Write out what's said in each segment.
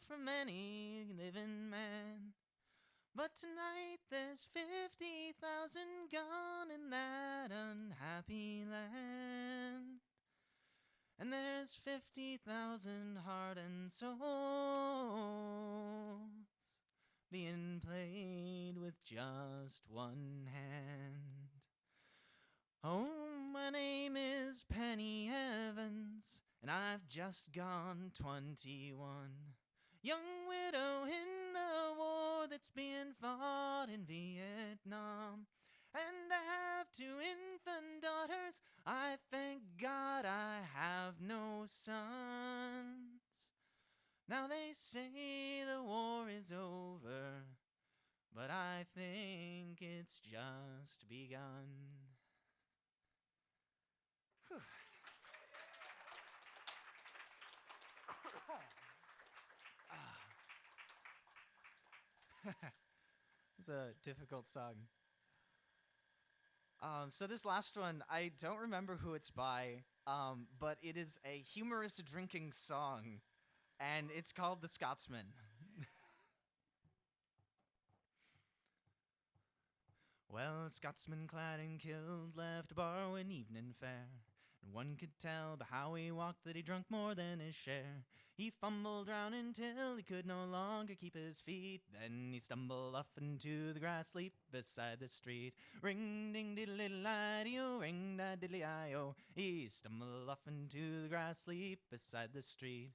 from any living man. But tonight there's 50,000 gone in that unhappy land. And there's 50,000 heart and souls being played with just one hand. Oh, my name is Penny Evans, and I've just gone 21. Young widow in the war that's being fought in Vietnam. And I have 2 infant daughters. I thank God I have no sons. Now they say the war is over, but I think it's just begun. Whew. It's a difficult song. So this last one, I don't remember who it's by, but it is a humorous drinking song, and it's called The Scotsman. Well, a Scotsman clad in kilt left to borrow an evening fare, and one could tell by how he walked that he drunk more than his share. He fumbled round until he could no longer keep his feet. Then he stumbled off into the grass leap beside the street. Ring ding diddle diddle I-D-O, ring da diddly I-O. He stumbled off into the grass leap beside the street.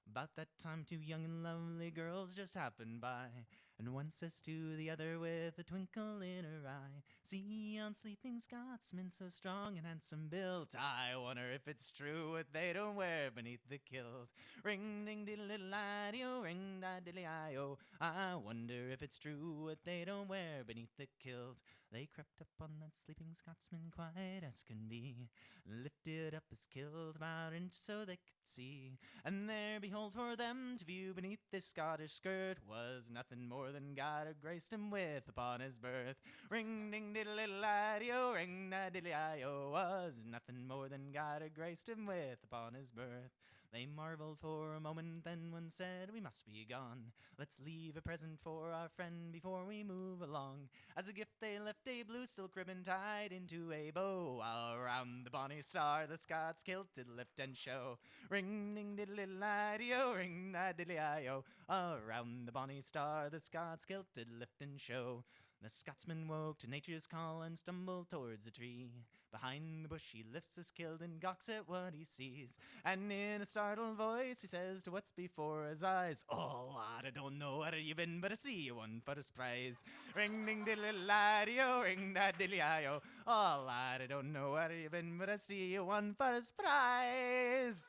About that time 2 young and lovely girls just happened by, and one says to the other with a twinkle in her eye, "See yon sleeping Scotsman so strong and handsome built, I wonder if it's true what they don't wear beneath the kilt. Ring ding diddle diddle I-D-O, ring da diddly I-O. I wonder if it's true what they don't wear beneath the kilt." They crept up on that sleeping Scotsman quiet as can be, lifted up his kilt about an inch so they could see, and there behold for them to view beneath this Scottish skirt was nothing more than God had graced him with upon his birth. Ring ding diddle diddle I-D-O, ring da diddly I-O. Was nothing more than God had graced him with upon his birth. They marveled for a moment, then one said, "We must be gone. Let's leave a present for our friend before we move along." As a gift they left a blue silk ribbon tied into a bow, while around the bonny star the Scots kilt did lift and show. Ring ding diddle diddle I-D-O, ring da diddly I-O. Around the bonny star the Scots kilt did lift and show. The Scotsman woke to nature's call and stumbled towards a tree. Behind the bush he lifts his kilt and gawks at what he sees, and in a startled voice he says to what's before his eyes, "Oh lad, I don't know where you been, but I see you won for a surprise." Ring ding diddle diddle ring da diddly I-O. "Oh lad, I don't know where you been, but I see you won for a surprise."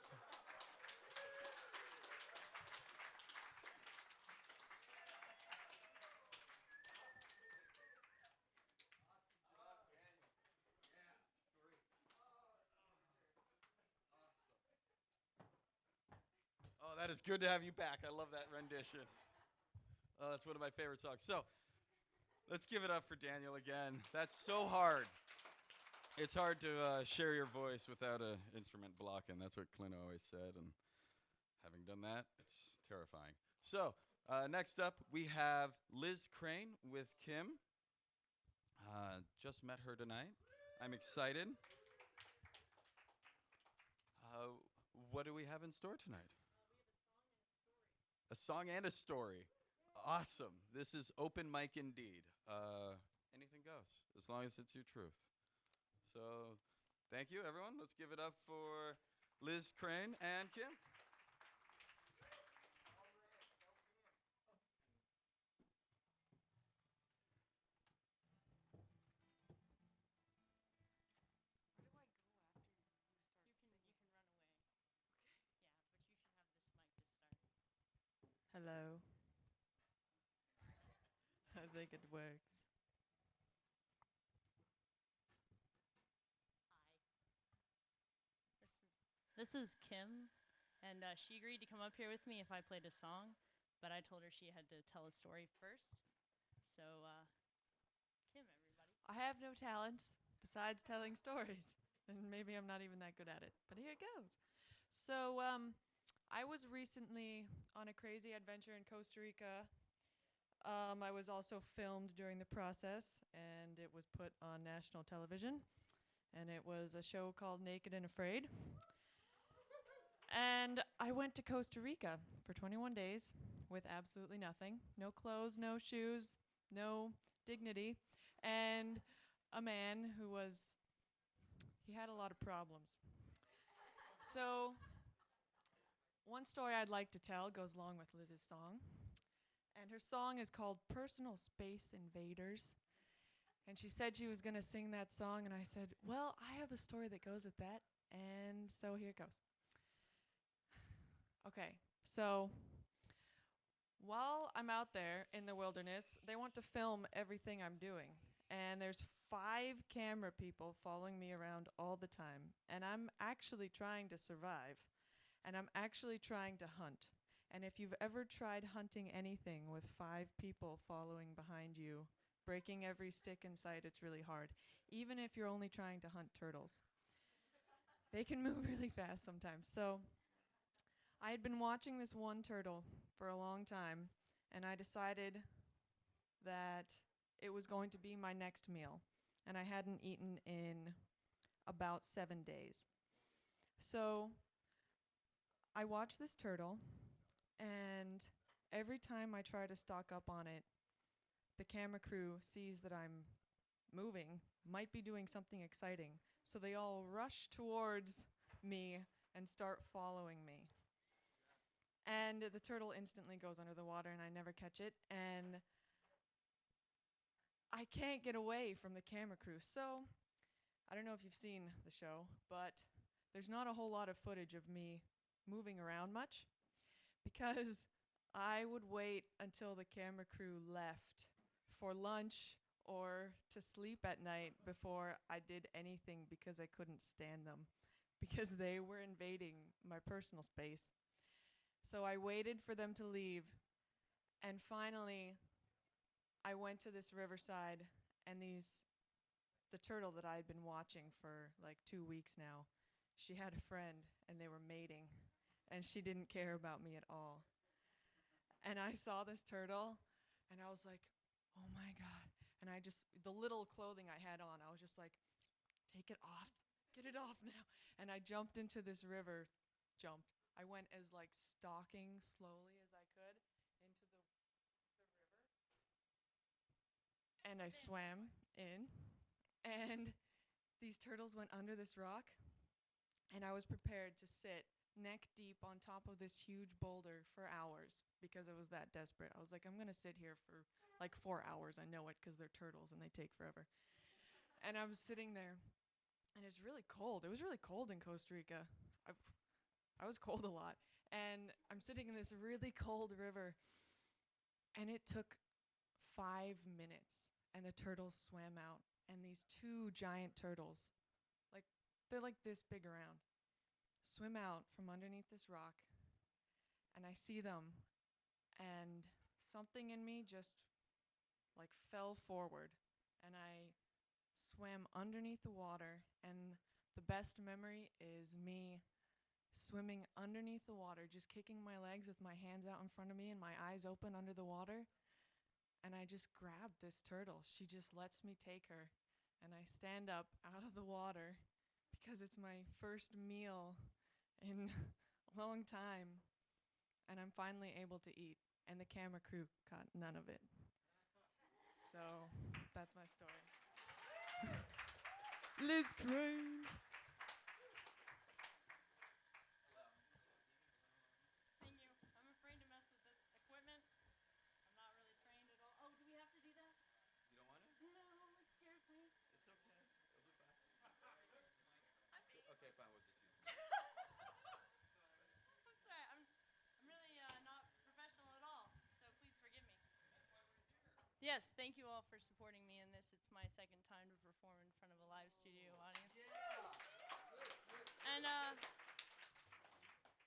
Oh, that is good to have you back. I love that rendition. Oh, that's one of my favorite songs. So let's give it up for Daniel again. That's so hard. It's hard to share your voice without an instrument blocking. That's what Clint always said. And having done that, it's terrifying. So next up, we have Liz Crane with Kim. Just met her tonight. I'm excited. What do we have in store tonight? A song and a story. Awesome. This is open mic indeed. Anything goes, as long as it's your truth. So thank you, everyone. Let's give it up for Liz Crane and Kim. Hello. I think it works. This is Kim, and she agreed to come up here with me if I played a song, but I told her she had to tell a story first. So, Kim, everybody. I have no talents besides telling stories, and maybe I'm not even that good at it. But here it goes. So, I was recently on a crazy adventure in Costa Rica. I was also filmed during the process, and it was put on national television. And it was a show called Naked and Afraid. And I went to Costa Rica for 21 days with absolutely nothing. No clothes, no shoes, no dignity. And a man who was, he had a lot of problems. So, one story I'd like to tell goes along with Liz's song. And her song is called Personal Space Invaders. And she said she was going to sing that song, and I said, well, I have a story that goes with that. And so here it goes. Okay, so while I'm out there in the wilderness, they want to film everything I'm doing. And there's 5 camera people following me around all the time. And I'm actually trying to survive. And I'm actually trying to hunt. And if you've ever tried hunting anything with 5 people following behind you, breaking every stick in sight, it's really hard. Even if you're only trying to hunt turtles. They can move really fast sometimes. So I had been watching this one turtle for a long time, and I decided that it was going to be my next meal. And I hadn't eaten in about 7 days. So I watch this turtle, and every time I try to stock up on it, the camera crew sees that I'm moving, might be doing something exciting. So they all rush towards me and start following me. And the turtle instantly goes under the water, and I never catch it. And I can't get away from the camera crew. So I don't know if you've seen the show, but there's not a whole lot of footage of me moving around much, because I would wait until the camera crew left for lunch or to sleep at night before I did anything, because I couldn't stand them, because they were invading my personal space. So I waited for them to leave, and finally I went to this riverside, and the turtle that I had been watching for like 2 weeks now, she had a friend, and they were mating, and she didn't care about me at all. And I saw this turtle, and I was like, oh my God. And the little clothing I had on, I was just like, take it off, get it off now. And I jumped into this river, I went as like stalking slowly as I could into the river. And I swam in, and these turtles went under this rock, and I was prepared to sit neck deep on top of this huge boulder for hours, because I was that desperate. I was like, I'm going to sit here for like 4 hours. I know it, because they're turtles and they take forever. And I was sitting there, and it's really cold. It was really cold in Costa Rica. I was cold a lot. And I'm sitting in this really cold river, and it took 5 minutes, and the turtles swam out. And these 2 giant turtles, like, they're like this big around, swim out from underneath this rock, and I see them, and something in me just like fell forward, and I swam underneath the water. And the best memory is me swimming underneath the water, just kicking my legs with my hands out in front of me and my eyes open under the water. And I just grabbed this turtle. She just lets me take her. And I stand up out of the water, because it's my first meal in a long time. And I'm finally able to eat. And the camera crew caught none of it. So that's my story. Liz Crane. Thank you. I'm afraid to mess with this equipment. I'm not really trained at all. Oh, do we have to do that? You don't want to? No, it scares me. It's okay. It'll be fine. I'm being Okay, fine. We'll just use it. I'm sorry. I'm really not professional at all. So please forgive me. Yes, thank you all for supporting me in this. It's my second time to perform in front of a live studio audience. And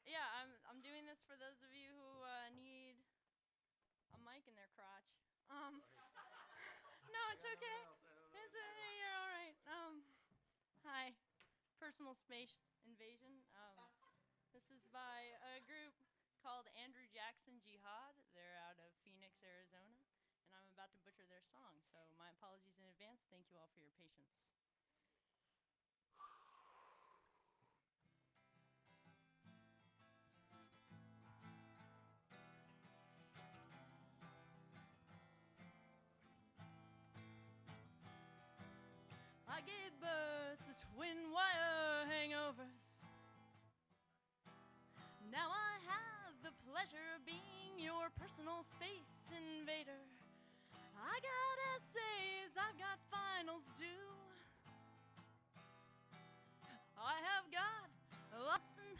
yeah, I'm doing this for those of you who need a mic in their crotch. No, it's okay. It's you're all right. Hi, personal space invasion. This is by a group called Andrew Jackson Jihad. They're out of Phoenix, Arizona, and I'm about to butcher their song, so my apologies in advance. Thank you all for your patience. I gave birth to twin wire hangovers. Now I have the pleasure of being your personal space invader. I got essays, I've got finals due. I have got lots and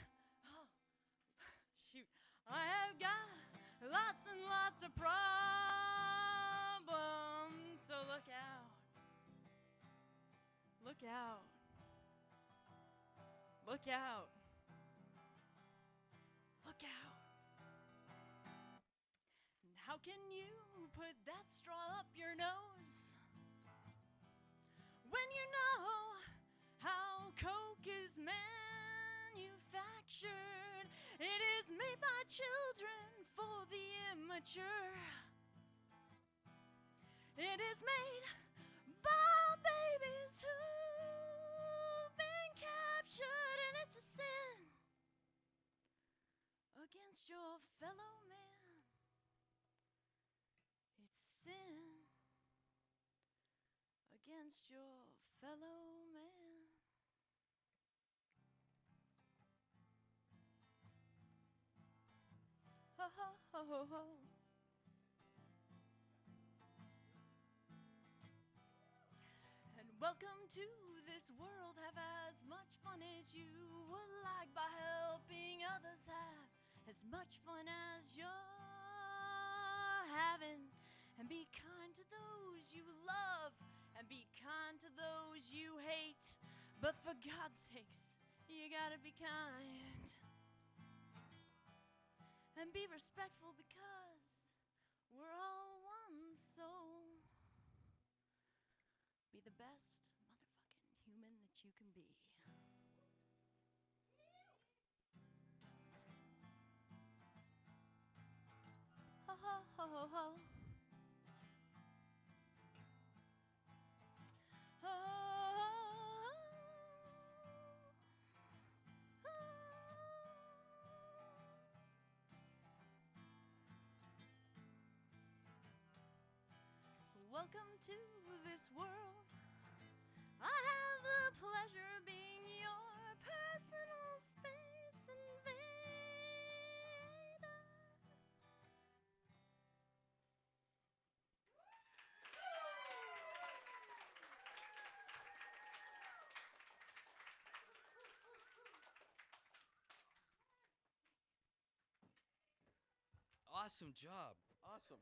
shoot. I have got lots and lots of problems. So look out. Look out. Look out. Look out. And how can you put that straw up your nose when you know how Coke is manufactured? It is made by children for the immature. It is made by babies who've been captured, and it's a sin against your fellow man. It's sin against your fellow man. Ho ho ho ho ho. And welcome to this world. Have as much fun as you would like by helping others have as much fun as you're having. And be kind to those you love, and be kind to those you hate. But for God's sakes, you gotta be kind. And be respectful because we're all one soul. Be the best motherfucking human that you can be. Ho ho ho ho ho. Ho, ho, ho. Welcome to this world. I have the pleasure of being your personal space invader. Awesome job. Awesome.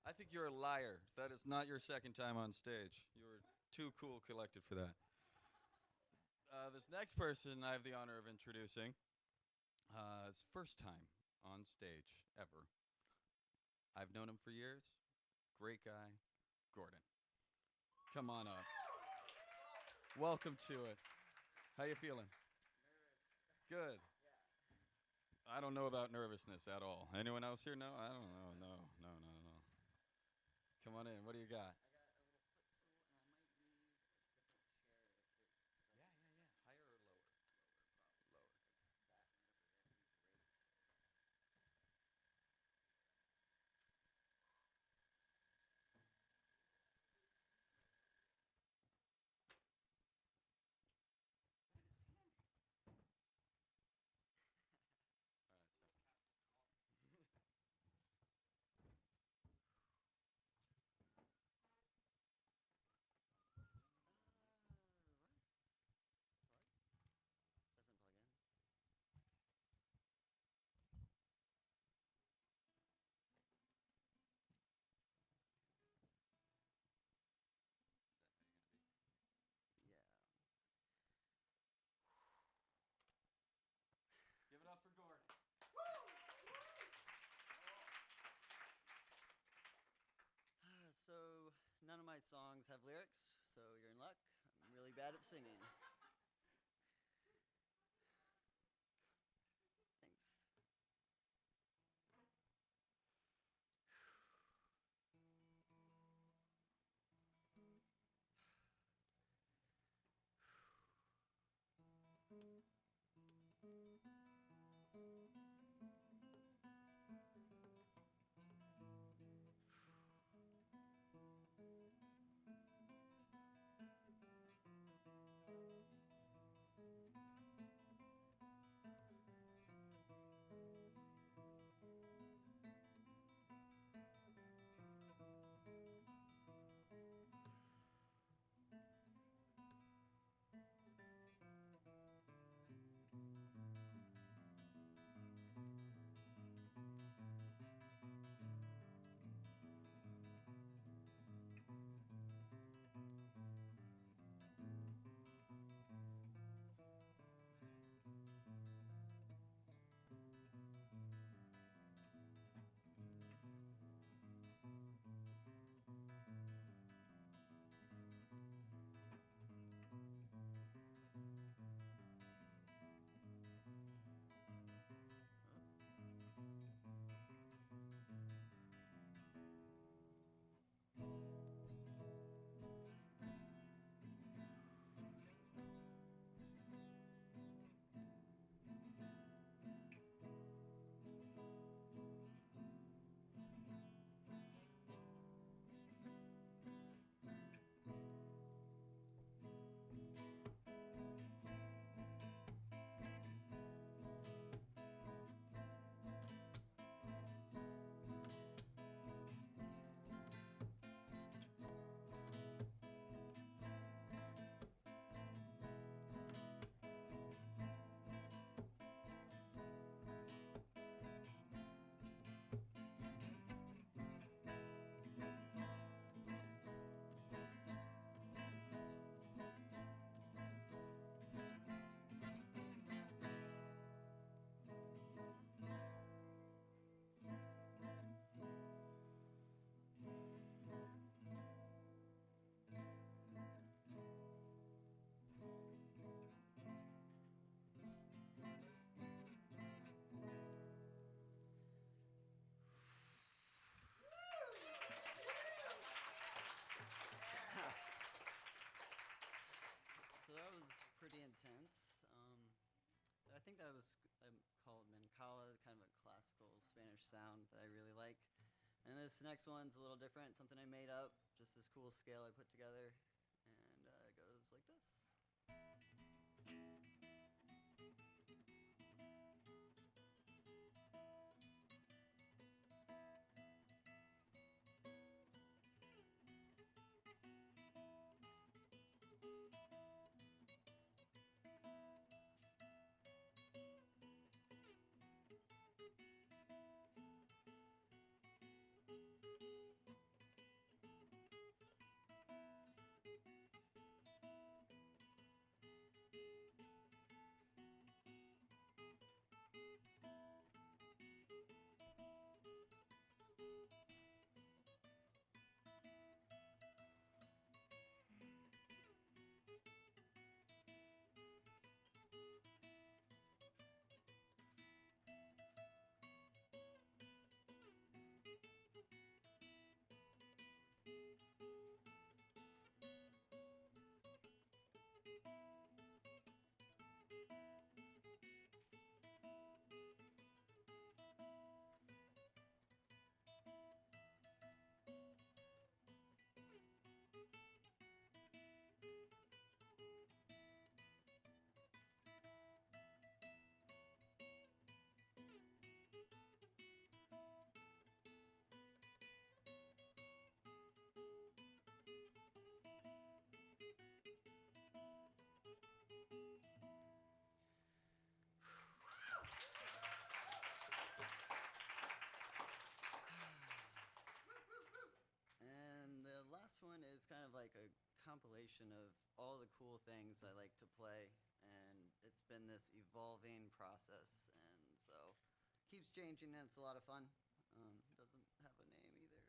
I think you're a liar. That is not your second time on stage. You were too cool collected for that. This next person I have the honor of introducing, his first time on stage ever. I've known him for years. Great guy, Gordon. Come on up. Welcome to it. How you feeling? Good. I don't know about nervousness at all. Anyone else here know? I don't know. No. Come on in. What do you got? Higher or lower? Lower. Give it up for Gordon. So, none of my songs have lyrics, so you're in luck. I'm really bad at singing. This next one's a little different, something I made up, just this cool scale I put together, and it goes like this. And the last one is kind of like a compilation of all the cool things I like to play, and it's been this evolving process, and so keeps changing, and it's a lot of fun. Doesn't have a name either.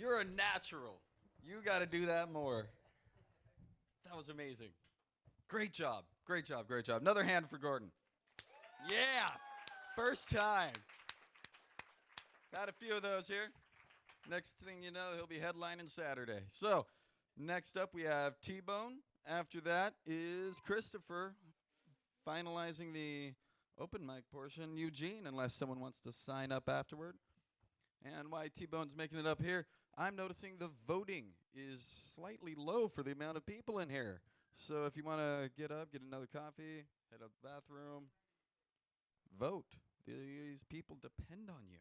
You're a natural. You got to do that more. That was amazing. Great job. Great job. Great job. Another hand for Gordon. Yeah. First time. Got a few of those here. Next thing you know, he'll be headlining Saturday. So, next up we have T-Bone. After that is Christopher, finalizing the open mic portion. Eugene, unless someone wants to sign up afterward. And while T-Bone's making it up here, I'm noticing the voting is slightly low for the amount of people in here. So if you want to get up, get another coffee, head up to the bathroom, vote. These people depend on you.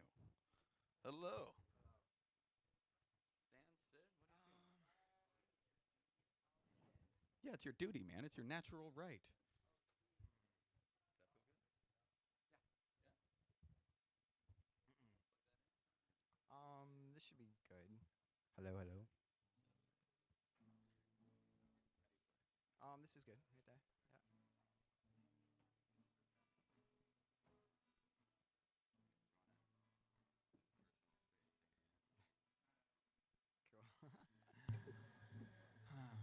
Hello. Stand, sit, yeah, it's your duty, man. It's your natural right. This should be good. Hello, hello. This is good, right there. Yeah.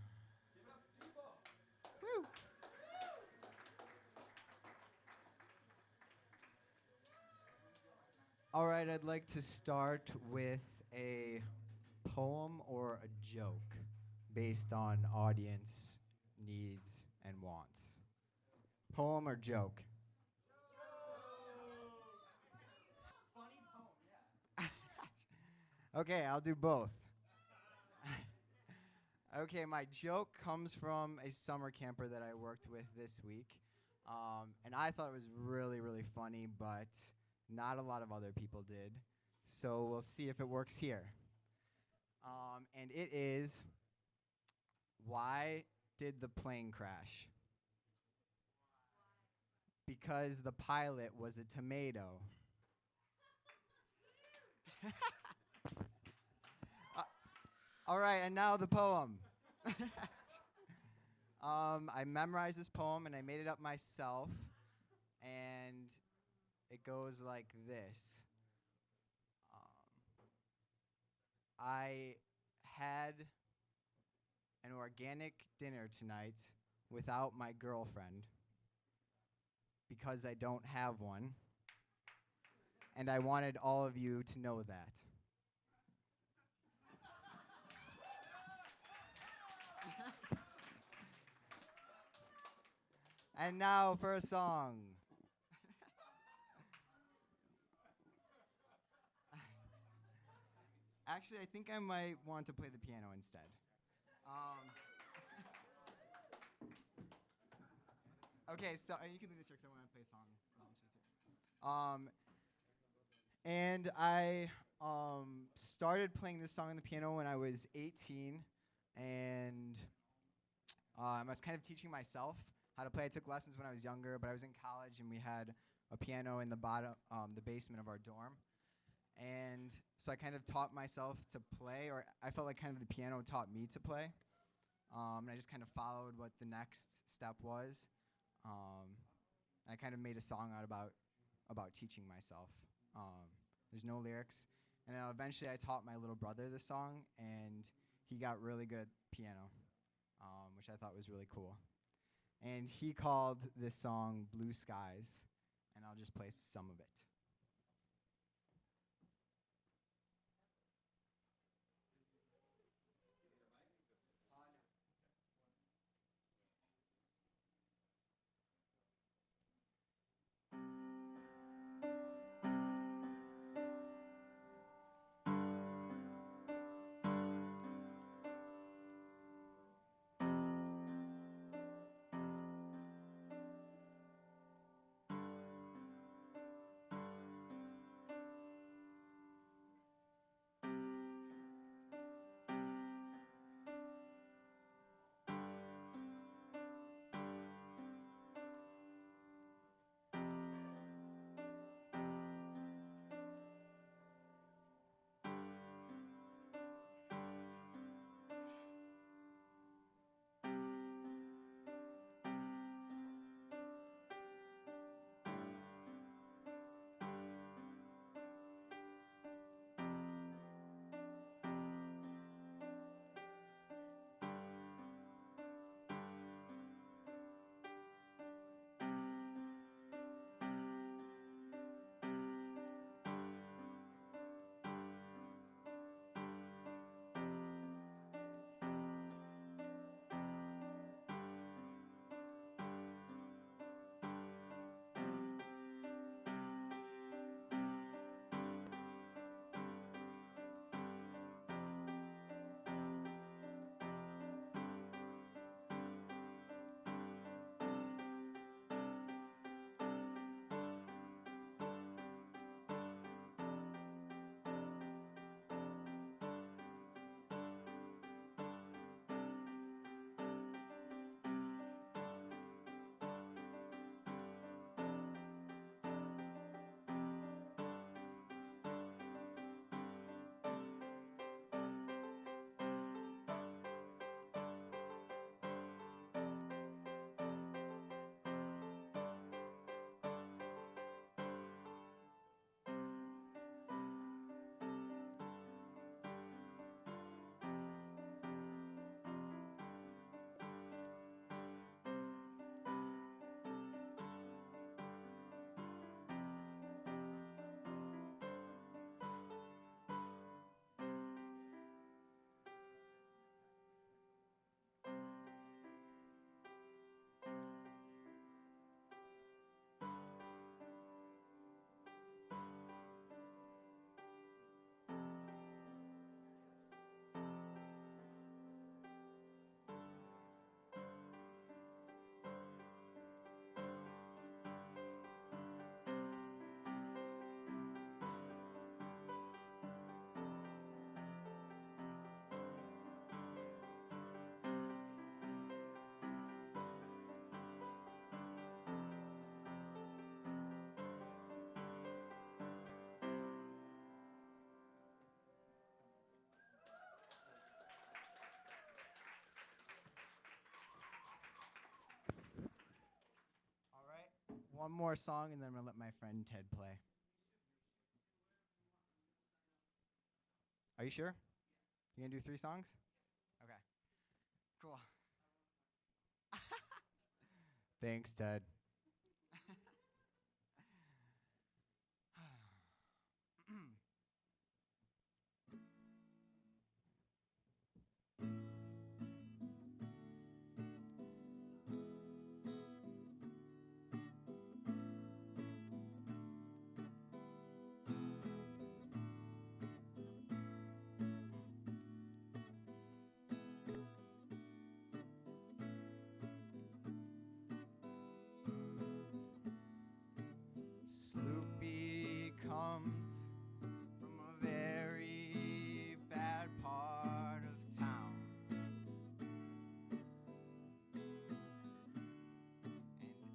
Cool. Woo! All right, I'd like to start with a poem or a joke based on audience needs and wants. Poem or joke? Funny poem, yeah. Okay, I'll do both. Okay, my joke comes from a summer camper that I worked with this week. And I thought it was really, really funny, but not a lot of other people did. So we'll see if it works here. And it is, why did the plane crash? Because the pilot was a tomato. All right, and now the poem. I memorized this poem and I made it up myself, and it goes like this. I had an organic dinner tonight without my girlfriend because I don't have one, and I wanted all of you to know that. And now for a song. Actually, I think I might want to play the piano instead. Okay, so you can leave this here because I want to play a song eventually too. And I started playing this song on the piano when I was 18, and I was kind of teaching myself how to play. I took lessons when I was younger, but I was in college and we had a piano in the basement of our dorm. And so I kind of taught myself to play, or I felt like kind of the piano taught me to play. And I just kind of followed what the next step was. I kind of made a song out about teaching myself. There's no lyrics. And eventually I taught my little brother this song, and he got really good at piano, which I thought was really cool. And he called this song Blue Skies, and I'll just play some of it. one more song, and then I'm going to let my friend Ted play. Are you sure? You going to do 3 songs? Okay. Cool. Thanks, Ted. Snoopy comes from a very bad part of town.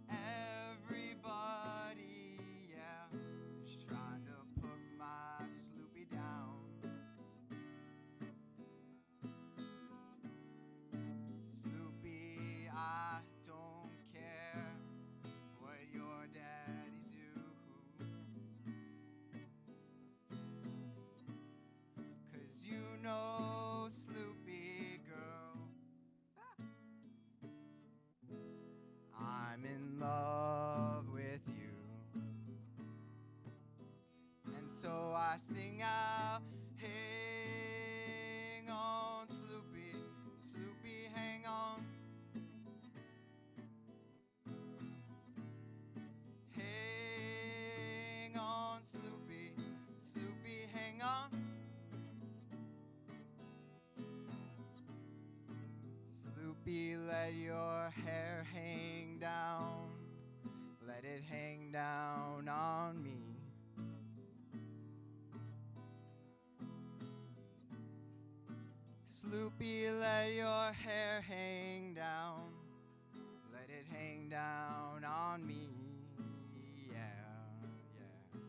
And everybody, yeah, is trying to put my Snoopy down. Snoopy, I don't care what your daddy do. 'Cause you know, Snoopy Girl, I'm in love with you. And so I sing out, hang on, Snoopy, Snoopy, hang on. Hang on, Snoopy, Snoopy, hang on. Snoopy, let your hair hang down. Let it hang down on me. Snoopy, let your hair hang down. Let it hang down on me. Yeah, yeah.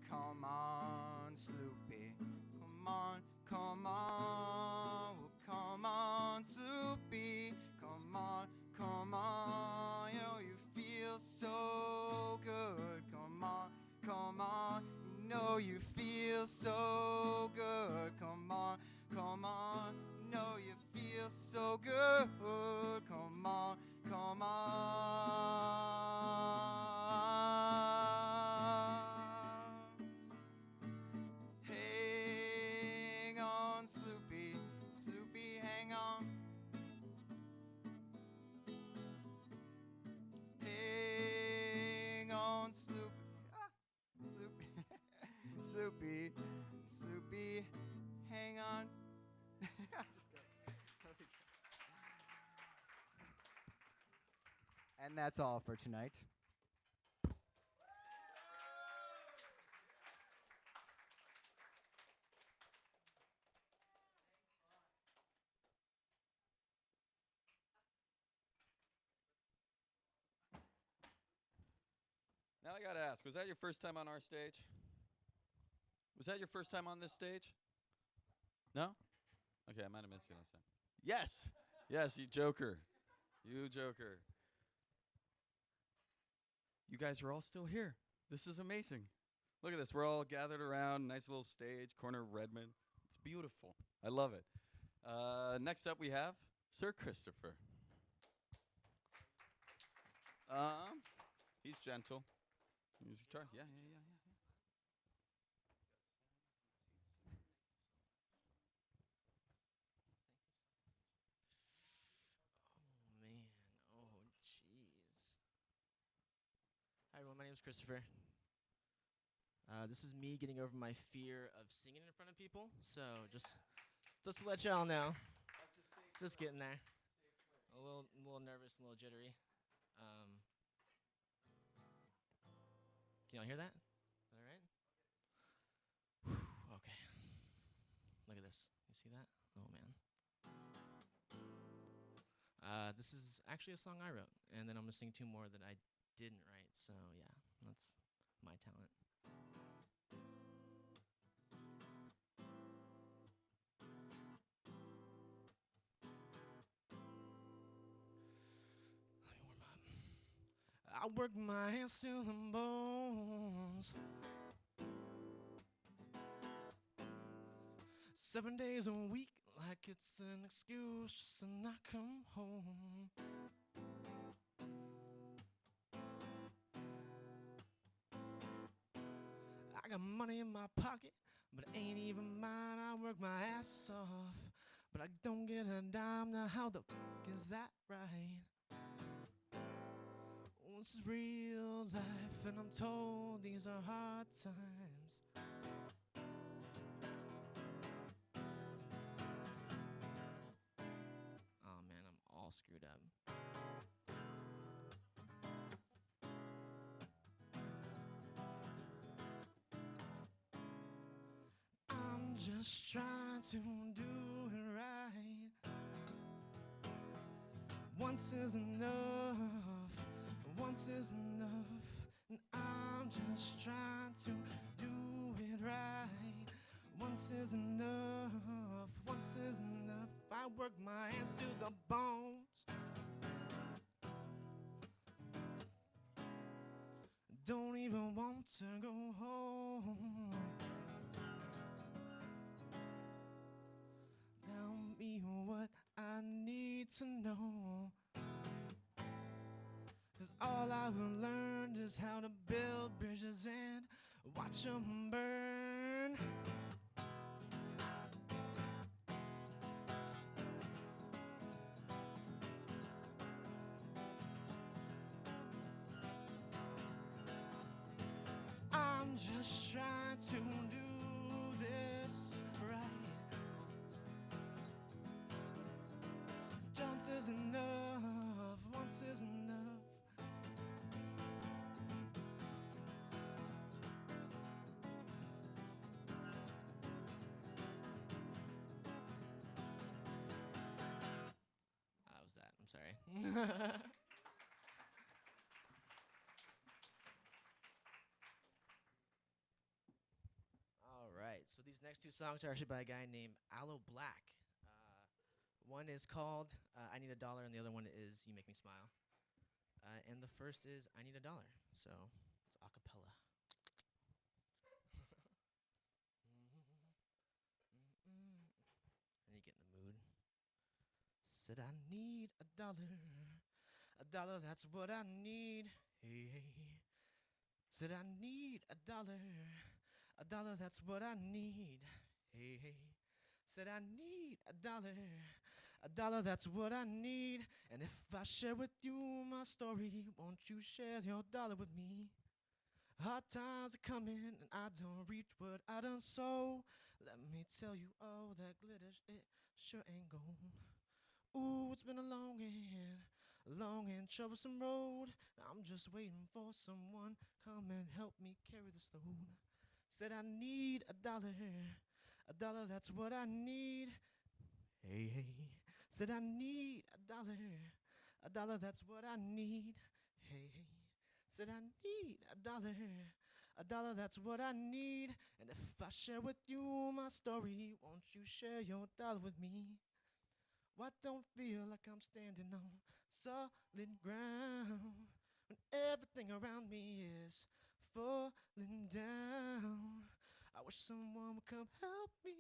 Come on, Snoopy. Come on, come on. Well, come on, Snoopy. Come on, come on. You know you feel so good. Come on, come on. You know you feel so good. Come on, come on. You know you feel so good. Come on, come on. Hang on, Snoopy, Snoopy, hang on. Hang on, Snoopy. Snoopy. Snoopy. Snoopy. Hang on. Just go. And that's all for tonight. Now I gotta ask, was that your first time on our stage? Was that your first time on this stage? No? Okay, I might have missed you last time. Yes! Yes, you joker. You joker. You guys are all still here. This is amazing. Look at this. We're all gathered around, nice little stage, corner of Redmond. It's beautiful. I love it. Next up we have Sir Christopher. He's gentle. Use guitar. Yeah. Man, oh jeez. Hi everyone, my name is Christopher. This is me getting over my fear of singing in front of people. So just to let y'all know, just getting there. A little nervous, a little jittery. Can y'all hear that? All right. Okay. Look at this. You see that? Oh man. This is actually a song I wrote, and then I'm gonna sing 2 more that I didn't write. So yeah, that's my talent. Let me warm up. I work my hands to the bones. 7 days a week, like it's an excuse just to not come home. I got money in my pocket, but it ain't even mine. I work my ass off, but I don't get a dime. Now how the fuck is that right? This is real life, and I'm told these are hard times. Oh man, I'm all screwed up. I'm just trying to do it right. Once is enough. Once is enough. And I'm just trying to do it right. Once is enough. Once is enough. I work my hands to the bones. Don't even want to go home. Tell me what I need to know. 'Cause all I've learned is how to build bridges and watch them burn. I'm just trying to do this right. Once is enough, once is enough. How was that? I'm sorry. All right, so these next two songs are actually by a guy named Aloe Blacc. One is called I Need a Dollar, and the other one is You Make Me Smile. And the first is I Need a Dollar, so it's a cappella. And you get in the mood. Said I need a dollar, that's what I need. Hey, hey. Said I need a dollar, that's what I need. Hey, hey. Said I need a dollar, that's what I need. And if I share with you my story, won't you share your dollar with me? Hard times are coming, and I don't reap what I done sow. Let me tell you, all that glitters, it sure ain't gold. Ooh, it's been a long and troublesome road. I'm just waiting for someone come and help me carry this load. Said I need a dollar, that's what I need. Hey, hey. Said I need a dollar, that's what I need. Hey, hey. Said I need a dollar, that's what I need. And if I share with you my story, won't you share your dollar with me? Why don't feel like I'm standing on solid ground when everything around me is falling down? I wish someone would come help me.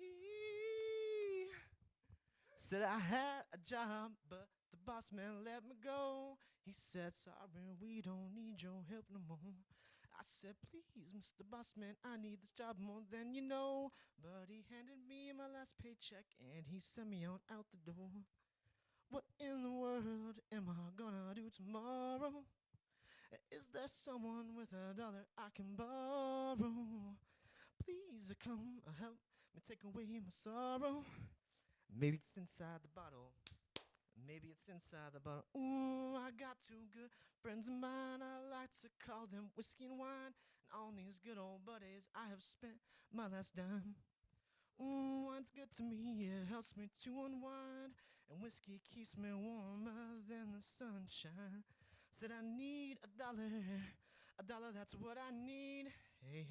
Said I had a job, but the boss man let me go. He said, sorry, we don't need your help no more. I said, please, Mr. Bossman, I need this job more than you know. But he handed me my last paycheck and he sent me on out the door. What in the world am I gonna do tomorrow? Is there someone with a dollar I can borrow? Please come help me take away my sorrow. Maybe it's inside the bottle. Maybe it's inside the bottle. Ooh, I got two good friends of mine. I like to call them whiskey and wine. And on these good old buddies, I have spent my last dime. Ooh, wine's good to me. It helps me to unwind. And whiskey keeps me warmer than the sunshine. Said I need a dollar, that's what I need. Hey,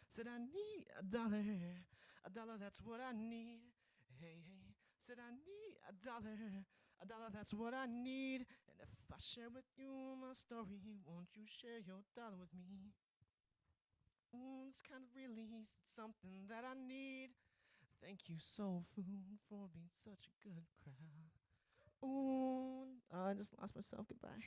said I need a dollar, that's what I need. Hey, said I need a dollar, that's what I need. And if I share with you my story. Won't you share your dollar with me? Ooh, this kind of release is something that I need. Thank you, Soul Food, for being such a good crowd. Ooh, I just lost myself. Goodbye.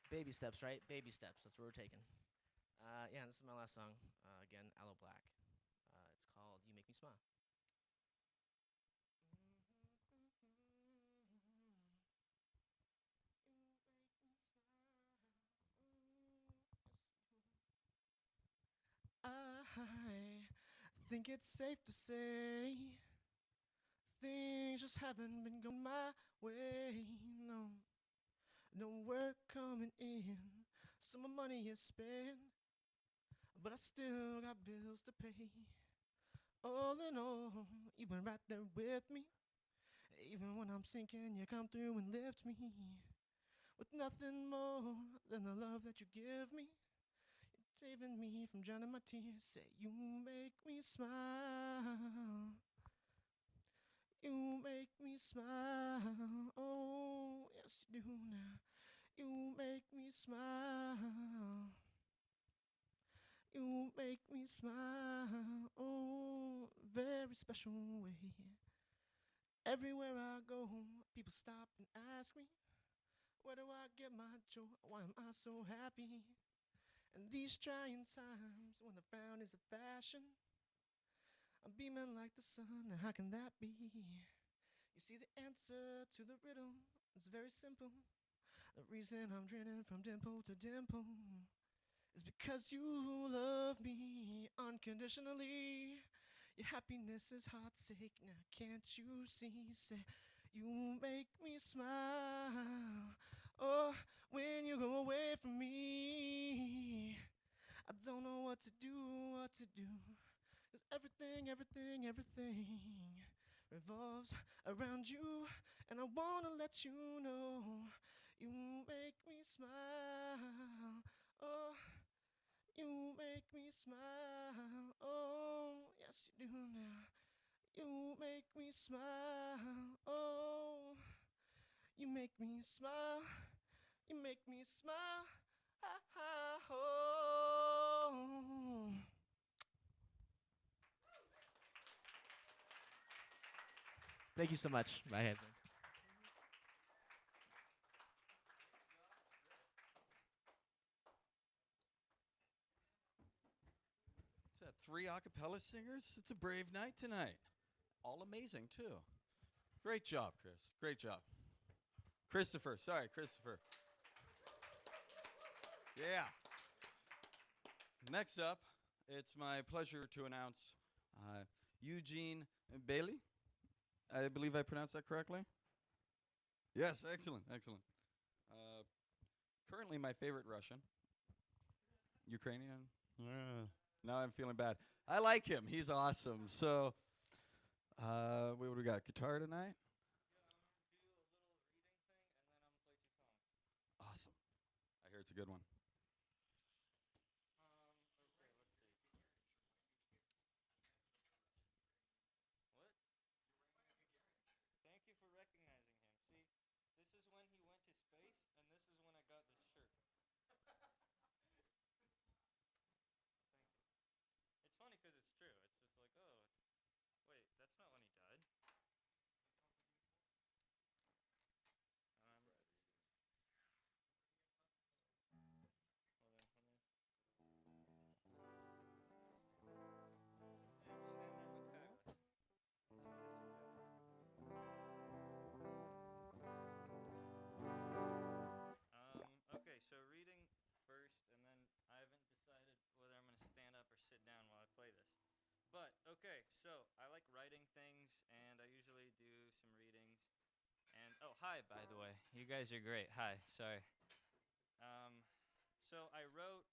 Baby steps, right? Baby steps. That's where we're taking. Yeah, this is my last song. Again, Aloe Blacc. It's called "You Make Me Smile." I think it's safe to say things just haven't been going my way. No, no work coming in, so my money is spent, but I still got bills to pay. All in all, you've been right there with me. Even when I'm sinking, you come through and lift me. With nothing more than the love that you give me. You're saving me from drowning my tears. Say, you make me smile. You make me smile. Oh, yes you do now. You make me smile. You make me smile. Oh, very special way. Everywhere I go, people stop and ask me, where do I get my joy? Why am I so happy? And these trying times, when the frown is a fashion, I'm beaming like the sun. How can that be? You see, the answer to the riddle is very simple. The reason I'm grinning from dimple to dimple is because you love me unconditionally. Your happiness is heartsick, now can't you see? Say, you make me smile. Oh, when you go away from me, I don't know what to do, what to do. 'Cause everything, everything, everything revolves around you. And I wanna let you know, you make me smile. Oh, you make me smile. Oh, yes you do now. You make me smile. Oh, you make me smile. You make me smile. Ha ha ho. Thank you so much. My head. Is that 3 a cappella singers? It's a brave night tonight. All amazing, too. Great job, Chris. Great job. Christopher. Sorry, Christopher. Yeah. Next up, it's my pleasure to announce Eugene Bailey. I believe I pronounced that correctly. Yes, excellent, excellent. Currently my favorite Russian. Ukrainian. Now I'm feeling bad. I like him. He's awesome. So, what do we got? Guitar tonight? Awesome. I hear it's a good one. Thank you for recognizing him. See, this is when he went to space, and this is when I got this shirt. It's funny because it's true. It's just like, oh, wait, that's not when he died. Okay, so reading first, and then I haven't decided whether I'm going to stand up or sit down while I play this. But, okay, so I like writing things, and I usually do some readings. And, oh, hi, by the way. You guys are great. Hi, sorry. So I wrote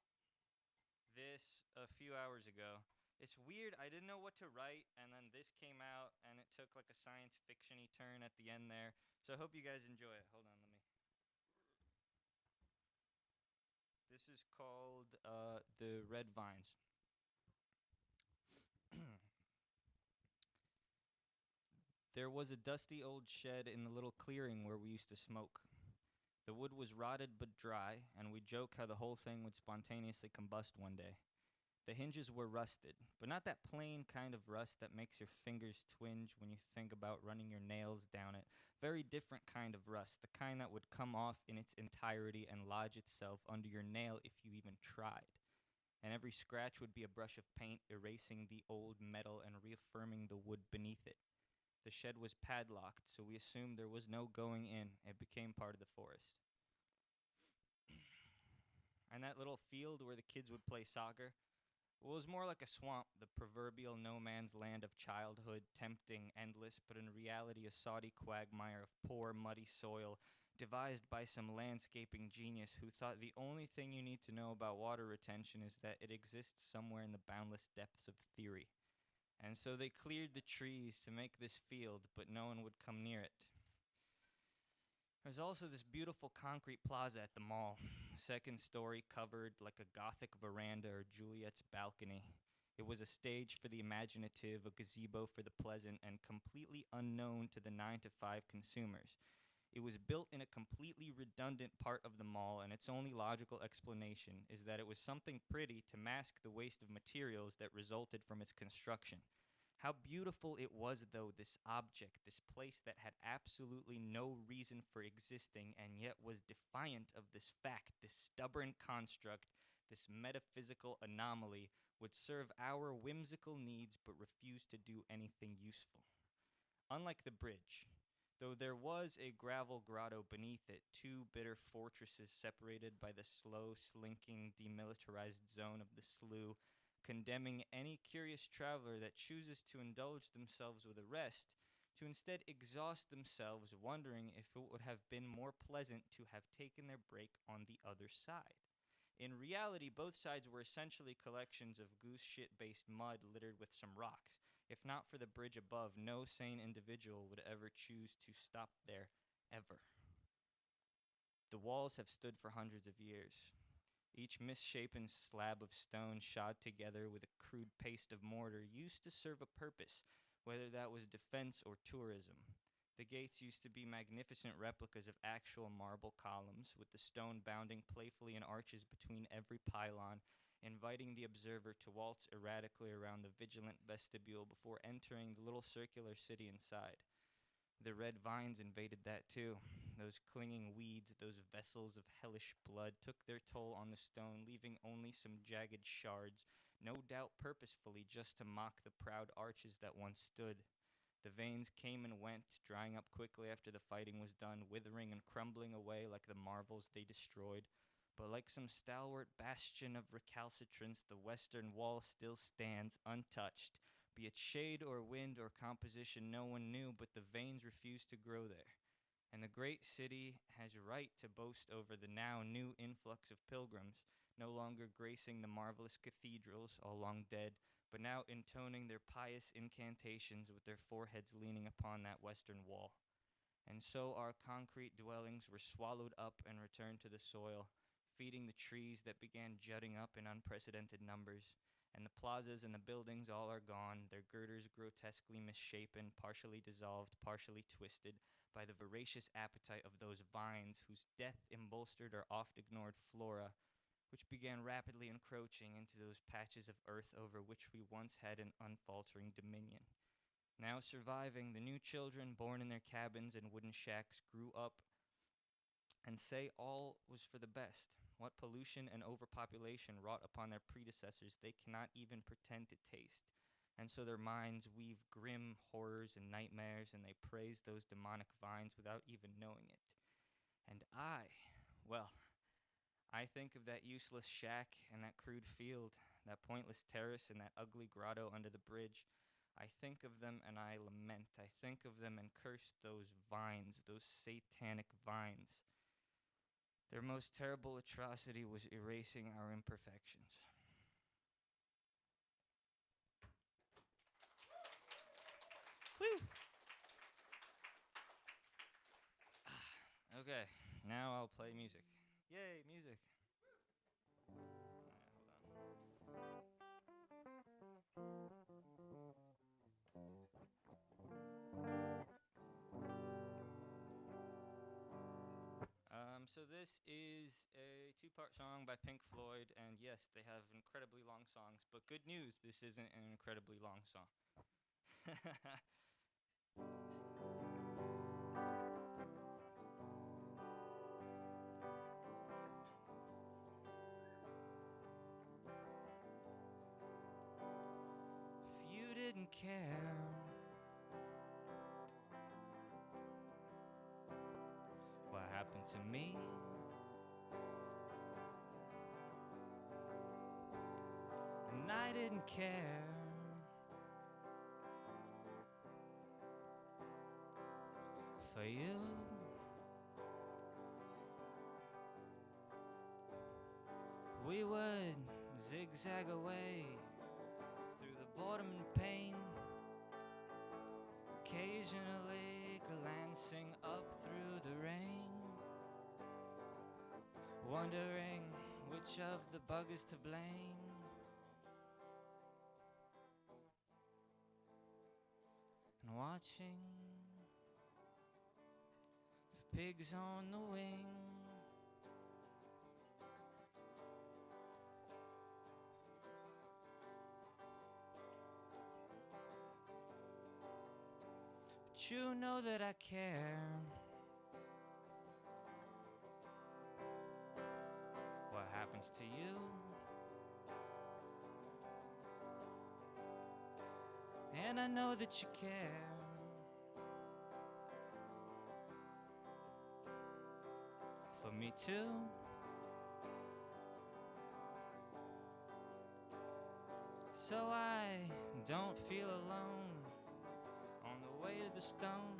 this a few hours ago. It's weird. I didn't know what to write, and then this came out, and it took like a science fiction-y turn at the end there. So I hope you guys enjoy it. Hold on, let me. This is called The Red Vines. There was a dusty old shed in the little clearing where we used to smoke. The wood was rotted but dry, and we joke how the whole thing would spontaneously combust one day. The hinges were rusted, but not that plain kind of rust that makes your fingers twinge when you think about running your nails down it. Very different kind of rust, the kind that would come off in its entirety and lodge itself under your nail if you even tried. And every scratch would be a brush of paint erasing the old metal and reaffirming the wood beneath it. The shed was padlocked, so we assumed there was no going in. It became part of the forest. And that little field where the kids would play soccer, well, it was more like a swamp, the proverbial no man's land of childhood, tempting, endless, but in reality a soddy quagmire of poor, muddy soil, devised by some landscaping genius who thought the only thing you need to know about water retention is that it exists somewhere in the boundless depths of theory. And so they cleared the trees to make this field, but no one would come near it. There's also this beautiful concrete plaza at the mall, second story covered like a Gothic veranda or Juliet's balcony. It was a stage for the imaginative, a gazebo for the pleasant, and completely unknown to the 9-to-5 consumers. It was built in a completely redundant part of the mall, and its only logical explanation is that it was something pretty to mask the waste of materials that resulted from its construction. How beautiful it was, though, this object, this place that had absolutely no reason for existing and yet was defiant of this fact, this stubborn construct, this metaphysical anomaly, would serve our whimsical needs but refuse to do anything useful. Unlike the bridge, though there was a gravel grotto beneath it, two bitter fortresses separated by the slow, slinking, demilitarized zone of the slough, condemning any curious traveler that chooses to indulge themselves with a rest to instead exhaust themselves wondering if it would have been more pleasant to have taken their break on the other side. In reality, both sides were essentially collections of goose shit-based mud littered with some rocks. If not for the bridge above, no sane individual would ever choose to stop there, ever. The walls have stood for hundreds of years. Each misshapen slab of stone shod together with a crude paste of mortar used to serve a purpose, whether that was defense or tourism. The gates used to be magnificent replicas of actual marble columns, with the stone bounding playfully in arches between every pylon, inviting the observer to waltz erratically around the vigilant vestibule before entering the little circular city inside. The red vines invaded that too. Those clinging weeds, those vessels of hellish blood, took their toll on the stone, leaving only some jagged shards, no doubt purposefully just to mock the proud arches that once stood. The veins came and went, drying up quickly after the fighting was done, withering and crumbling away like the marvels they destroyed. But like some stalwart bastion of recalcitrance, the western wall still stands untouched. Be it shade or wind or composition, no one knew, but the veins refused to grow there. And the great city has right to boast over the now new influx of pilgrims, no longer gracing the marvelous cathedrals, all long dead, but now intoning their pious incantations with their foreheads leaning upon that western wall. And so our concrete dwellings were swallowed up and returned to the soil, feeding the trees that began jutting up in unprecedented numbers. And the plazas and the buildings all are gone, their girders grotesquely misshapen, partially dissolved, partially twisted by the voracious appetite of those vines whose death embolstered our oft-ignored flora, which began rapidly encroaching into those patches of earth over which we once had an unfaltering dominion. Now surviving, the new children born in their cabins and wooden shacks grew up and say all was for the best. What pollution and overpopulation wrought upon their predecessors they cannot even pretend to taste. And so their minds weave grim horrors and nightmares, and they praise those demonic vines without even knowing it. And I think of that useless shack and that crude field, that pointless terrace and that ugly grotto under the bridge. I think of them and I lament. I think of them and curse those vines, those satanic vines. Their most terrible atrocity was erasing our imperfections. Woo! Okay, now I'll play music. Yay, music. Alright, hold on. So this is a two-part song by Pink Floyd, and yes, they have incredibly long songs, but good news, this isn't an incredibly long song. If you didn't care, what happened to me? And I didn't care. For you. We would zigzag away through the boredom and pain, occasionally glancing up through the rain, wondering which of the bug is to blame. And watching for pigs on the wing. But you know that I care. What happens to you? And I know that you care. For me too. So I don't feel alone on the way to the stone.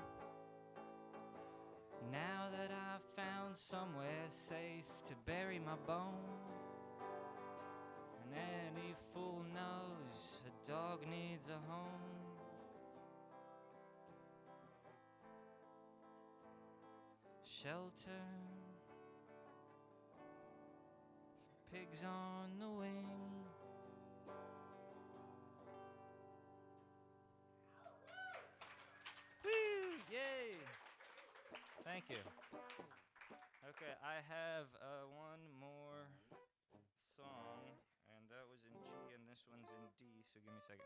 Now that I've found somewhere safe to bury my bone. And any fool knows a dog needs a home. Shelter for pigs on the wing. Woo! Yay! Thank you. Okay, I have one more song, and that was in G, and this one's in D, so give me a second.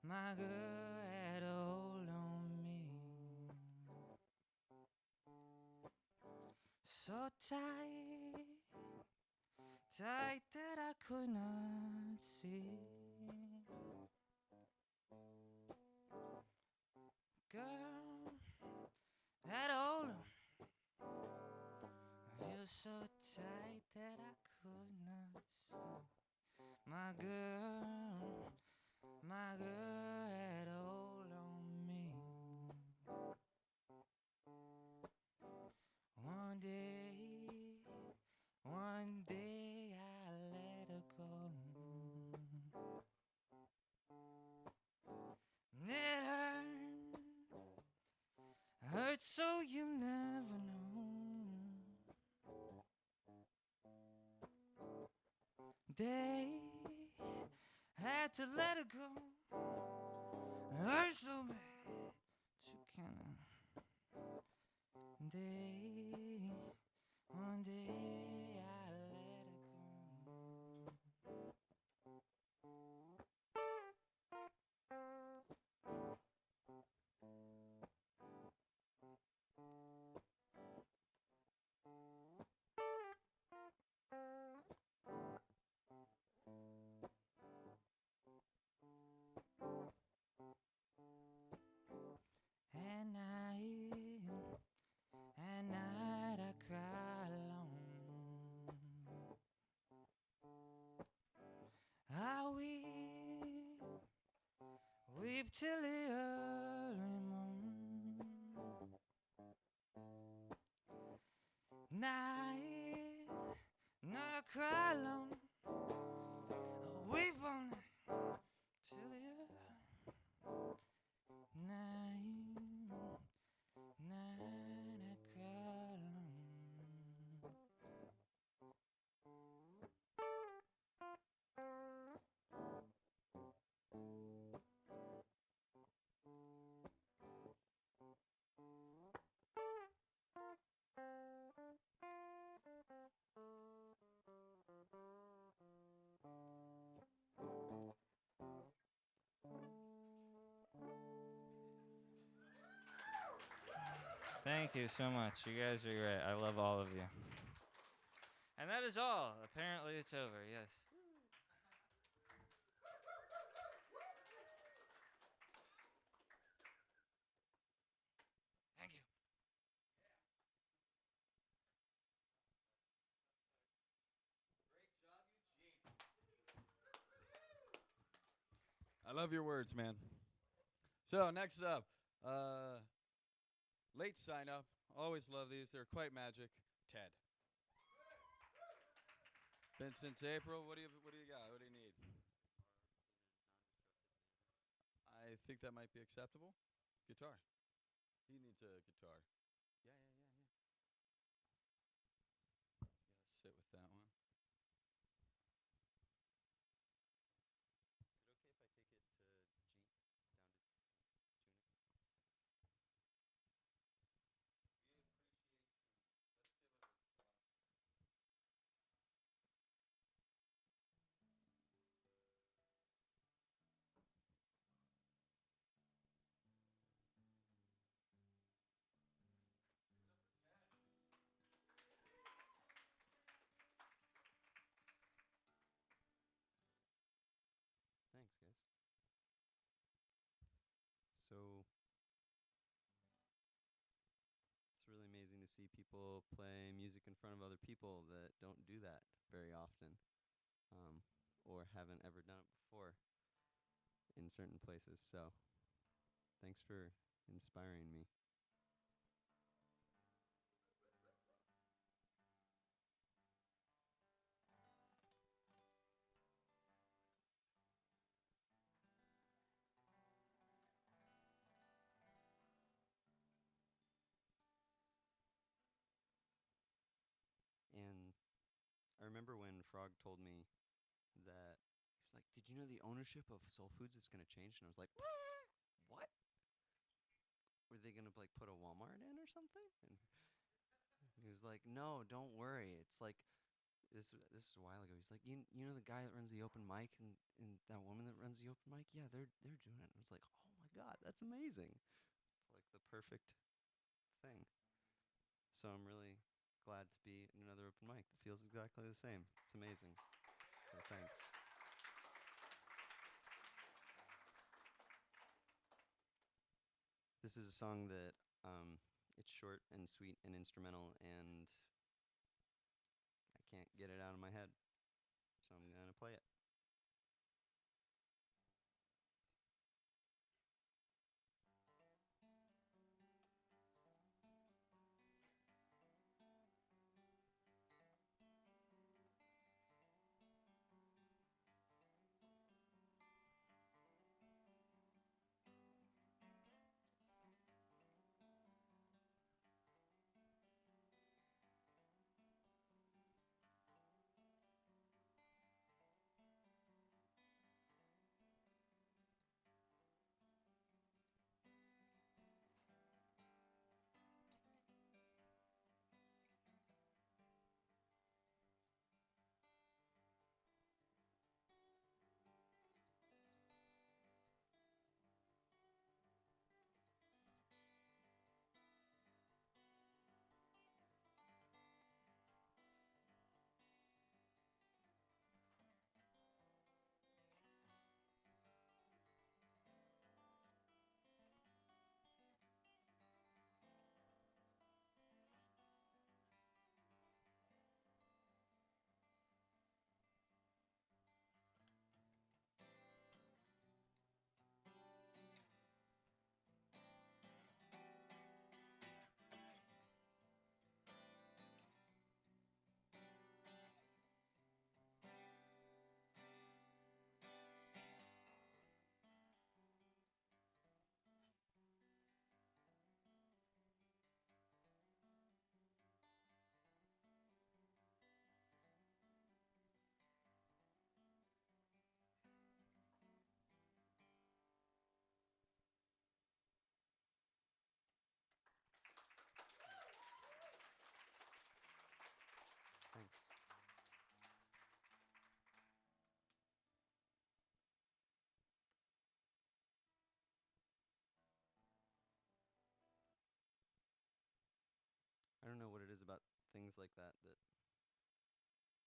My girl had a hold on me, so tight, tight that I could not see. Girl had a hold on, I feel so tight that I could not see. My girl had a hold on me. One day I let her go. And it hurt so you never know. They had to let her go. It hurt so bad, but you can't. One day I let her go. And sleep till the early morn. Night, not a cry alone. I weep on till the early night, night I cry alone. Thank you so much. You guys are great. I love all of you. And that is all. Apparently it's over, yes. Thank you. I love your words, man. So next up, late sign up. Always love these. They're quite magic. Ted. Been since April. What do you got? What do you need? I think that might be acceptable. Guitar. He needs a guitar. Yeah. Let's sit with that one. Thanks, guys. So it's really amazing to see people play music in front of other people that don't do that very often, or haven't ever done it before in certain places. So thanks for inspiring me. And I remember when Frog told me that he was like, "Did you know the ownership of Soul Foods is going to change?" And I was like, "What? Were they going to like put a Walmart in or something?" And he was like, "No, don't worry. It's like this is a while ago. He's like, you know the guy that runs the open mic and that woman that runs the open mic? Yeah, they're doing it." And I was like, "Oh my god, that's amazing." It's like the perfect thing. So I'm really glad to be in another open mic that feels exactly the same. It's amazing. So thanks. This is a song that it's short and sweet and instrumental, and I can't get it out of my head, so I'm gonna play it. about things like that that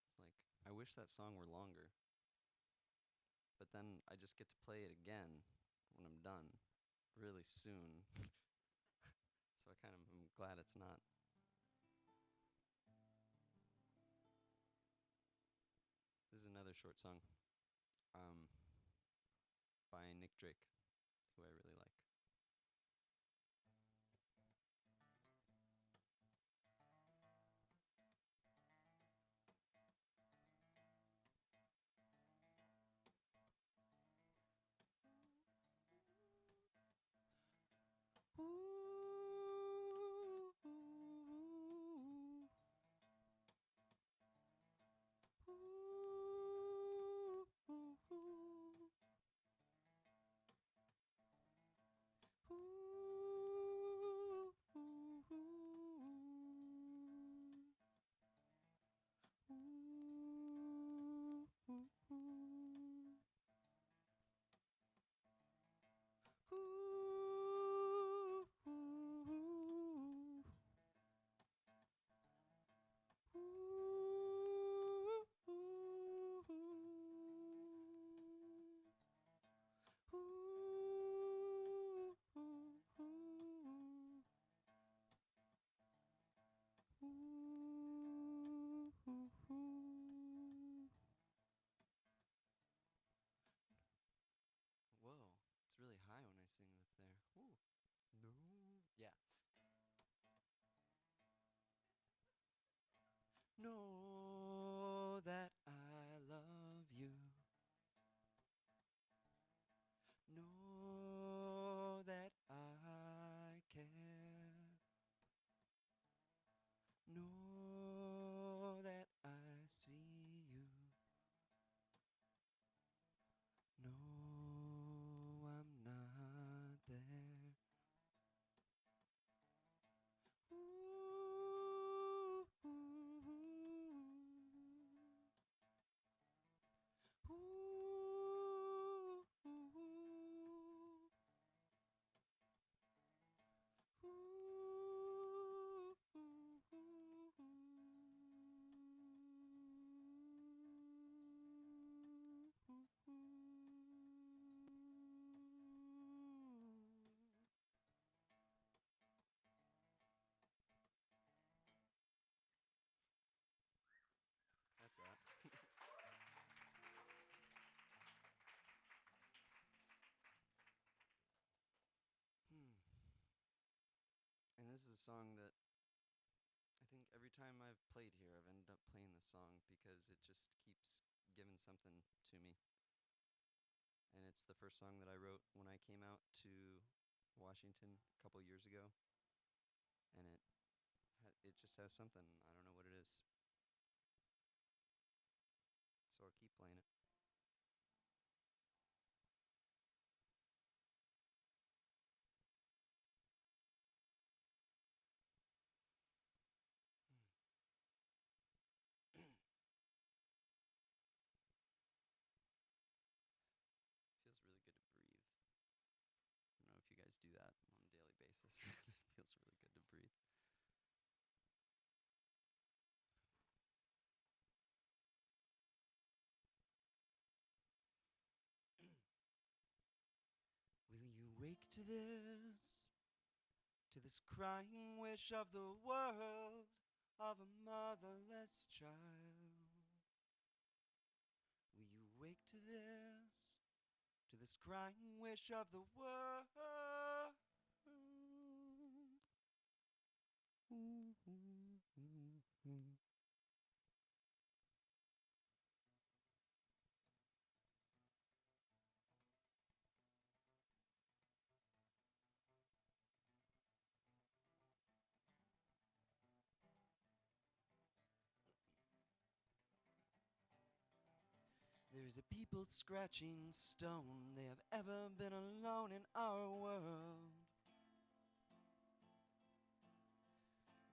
it's like, I wish that song were longer. But then I just get to play it again when I'm done really soon. So I kind of am glad it's not. This is another short song by Nick Drake, who I really like. Whoa, it's really high when I sing up there. Ooh. No. Yeah. Know that I love you. Know that I care. Know that I see you. No, I'm not there. Ooh, ooh, ooh, ooh, That's that. And this is a song that I think every time I've played here, I've ended up playing this song because it just keeps giving something to me. And it's the first song that I wrote when I came out to Washington a couple years ago. And it just has something. I don't know what it is. So I'll keep playing it. Feels really good to breathe. I don't know if you guys do that on a daily basis. It feels really good to breathe. Will you wake to this crying wish of the world, of a motherless child? Will you wake to this crying wish of the world? There is a people scratching stone. They have ever been alone in our world.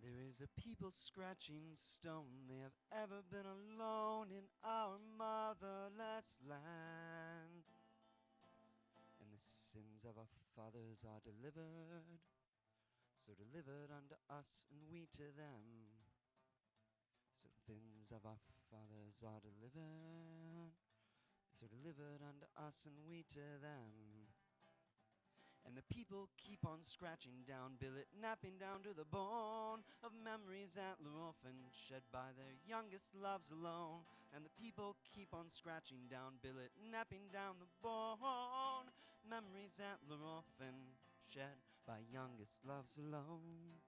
There is a people scratching stone. They have ever been alone in our motherless land. And the sins of our fathers are delivered, so delivered unto us and we to them. So things of our fathers are delivered, so delivered unto us and we to them. And the people keep on scratching down, billet napping down to the bone of memories that were often shed by their youngest loves alone. And the people keep on scratching down, billet napping down the bone, memories that were often shed by youngest loves alone.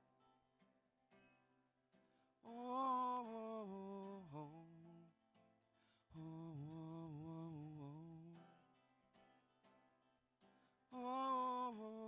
Oh, oh, oh, oh, oh, oh, oh, oh, oh.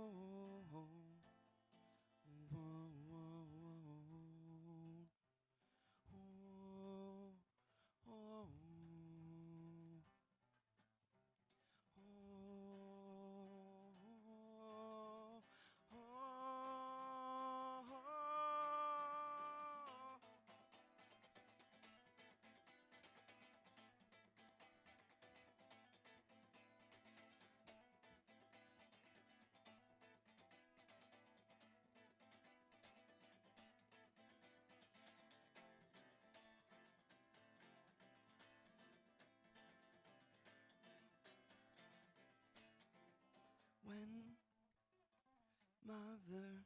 When mother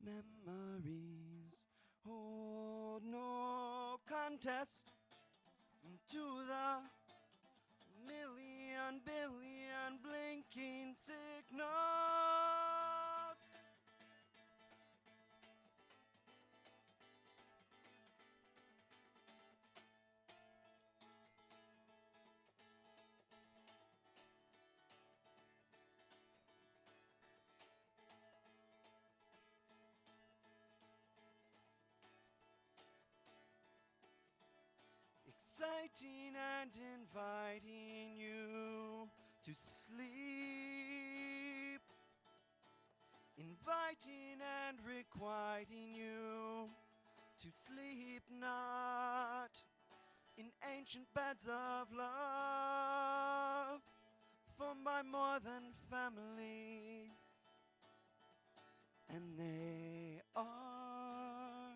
memories hold no contest to the million billion blinking signals. Exciting and inviting you to sleep, inviting and requiting you to sleep not in ancient beds of love, formed by more than family, and they are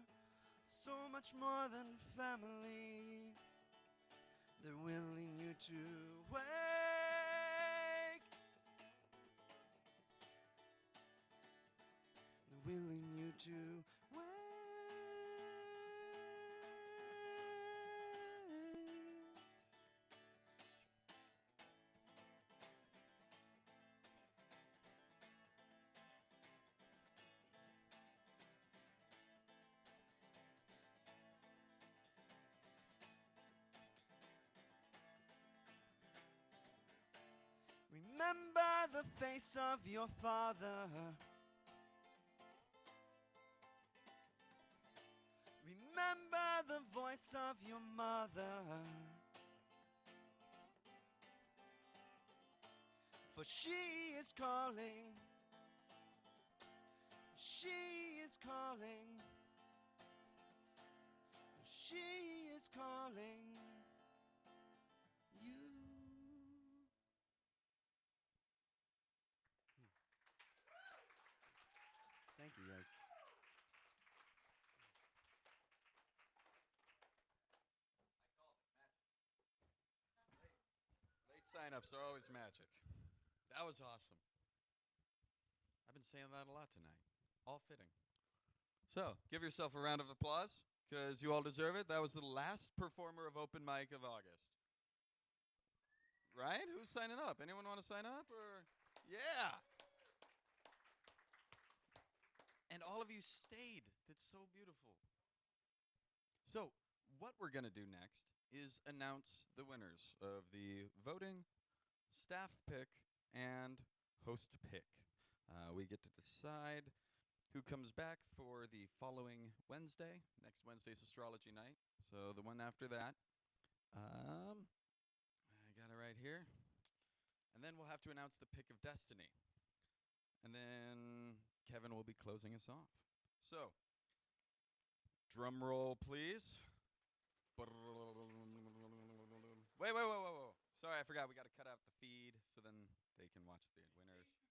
so much more than family. They're willing you to wake. They're willing you to wake. Remember the face of your father. Remember the voice of your mother. For she is calling. She is calling. She is calling you. Thank you, guys. Late sign-ups are always magic. That was awesome. I've been saying that a lot tonight. All fitting. So, give yourself a round of applause, because you all deserve it. That was the last performer of Open Mic of August. Right? Who's signing up? Anyone want to sign up? Or yeah. And all of you stayed. That's so beautiful. So, what we're going to do next is announce the winners of the voting, staff pick, and host pick. We get to decide who comes back for the following Wednesday. Next Wednesday's astrology night. So the one after that. I got it right here. And then we'll have to announce the pick of destiny. And then Kevin will be closing us off. So, drum roll, please. Wait. Sorry, I forgot. We got to cut out the feed so then they can watch the winners.